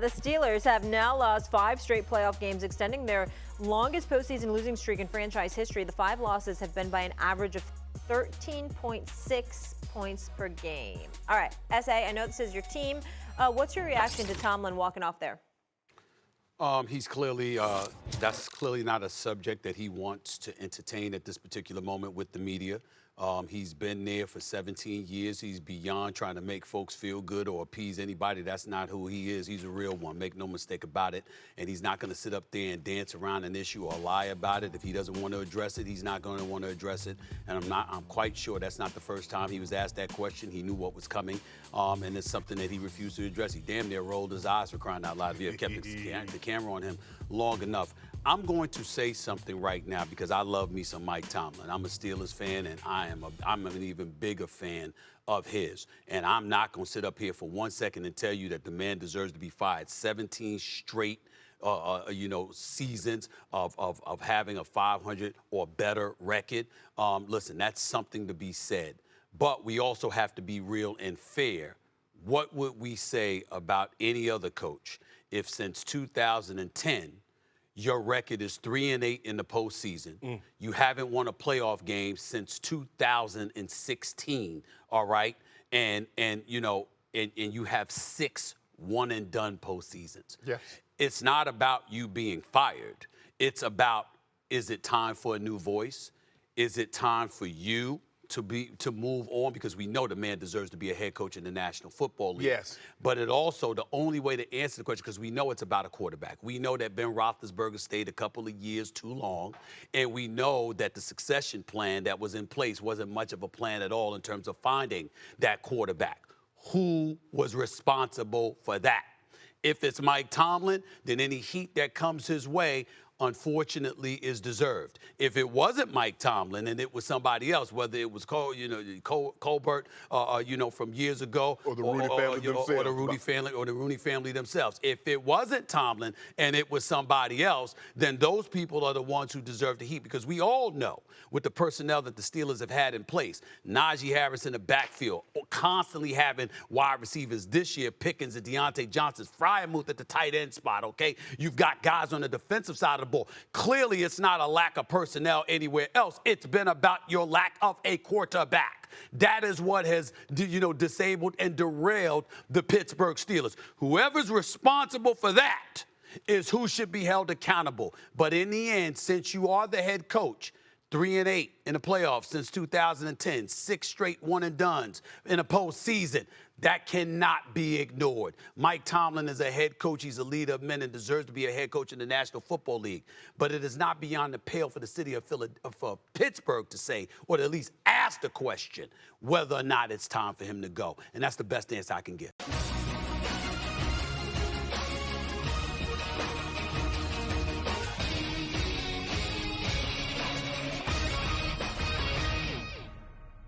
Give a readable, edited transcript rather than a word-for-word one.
The Steelers have now lost 5 straight playoff games, extending their longest postseason losing streak in franchise history. The 5 losses have been by an average of 13.6 points per game. All right, S.A., I know this is your team. What's your reaction to Tomlin walking off there? He's clearly, that's clearly not a subject that he wants to entertain at this particular moment with the media. He's been there for 17 years. He's beyond trying to make folks feel good or appease anybody. That's not who he is. He's a real one. Make no mistake about it. And he's not going to sit up there and dance around an issue or lie about it. If he doesn't want to address it, he's not going to want to address it. And I'm quite sure that's not the first time he was asked that question. He knew what was coming. And it's something that he refused to address. He damn near rolled his eyes, for crying out loud. If he had kept the camera on him long enough. I'm going to say something right now because I love me some Mike Tomlin. I'm a Steelers fan, and I'm an even bigger fan of his. And I'm not going to sit up here for 1 second and tell you that the man deserves to be fired. 17 straight seasons of having a 500 or better record. Listen, that's something to be said. But we also have to be real and fair. What would we say about any other coach if since 2010 your record is 3-8 in the postseason? You haven't won a playoff game since 2016, all right? And you have 6 one-and-done postseasons. Yes. It's not about you being fired. It's about, is it time for a new voice? Is it time for you to move on? Because we know the man deserves to be a head coach in the National Football League. Yes. But it also, the only way to answer the question, because we know it's about a quarterback. We know that Ben Roethlisberger stayed a couple of years too long, and we know that the succession plan that was in place wasn't much of a plan at all in terms of finding that quarterback. Who was responsible for that? If it's Mike Tomlin, then any heat that comes his way, unfortunately, is deserved. If it wasn't Mike Tomlin and it was somebody else, whether it was Colbert, from years ago, or the Rooney family themselves. If it wasn't Tomlin and it was somebody else, then those people are the ones who deserve the heat, because we all know with the personnel that the Steelers have had in place, Najee Harris in the backfield, constantly having wide receivers this year, Pickens and Deontay Johnson, Freiermuth at the tight end spot, okay? You've got guys on the defensive side of the ball. Clearly, it's not a lack of personnel anywhere else. It's been about your lack of a quarterback. That is what has, disabled and derailed the Pittsburgh Steelers. Whoever's responsible for that is who should be held accountable. But in the end, since you are the head coach, 3-8 in the playoffs since 2010, 6 straight one-and-dones in a postseason. That cannot be ignored. Mike Tomlin is a head coach. He's a leader of men and deserves to be a head coach in the National Football League. But it is not beyond the pale for the city of Pittsburgh to say, or to at least ask the question, whether or not it's time for him to go. And that's the best answer I can give.